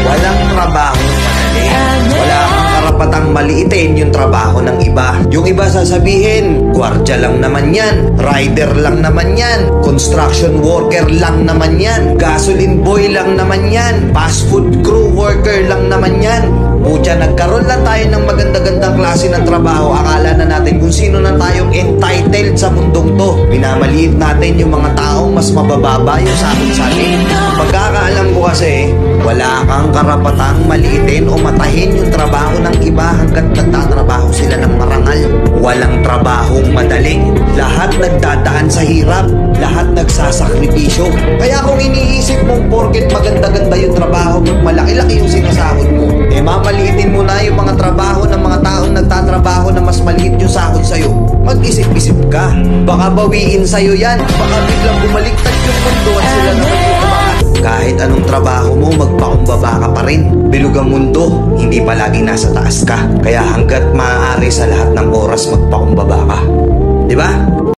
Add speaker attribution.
Speaker 1: Walang trabahong madali. Wala kang karapatang maliitin yung trabaho ng iba. Yung iba sasabihin, gwardiya lang naman yan, rider lang naman yan, construction worker lang naman yan, gasoline boy lang naman yan, fast food crew worker lang naman yan. Pucha, nagkaroon lang tayo ng maganda-gandang klase ng trabaho. Akala na natin kung sino na tayong entitled sa mundong to. Minamaliit natin yung mga taong mas mabababa yung sakin. Pagkakaalam ko kasi, wala kang karapatang maliitin o matahin yung trabaho ng iba hanggat nagtatrabaho sila ng marangal. Walang trabahong madaling. Lahat nagdadaan sa hirap. Lahat nagsasakripisyo. Kaya kung iniisip mong porket maganda-ganda yung trabaho mo, malaki-laki yung sinasahod mo, mamaliitin mo na yung mga trabaho ng mga taong nagtatrabaho na mas maliit yung sahod sa'yo. Mag-isip-isip ka. Baka bawiin sa'yo yan. Baka biglang bumaliktad yung mundo at sila naman yung umangat. Kahit anong trabaho mo, magpakumbaba ka pa rin. Bilog ang mundo, hindi palagi nasa taas ka. Kaya hanggat maaari sa lahat ng oras, magpakumbaba ka. Diba?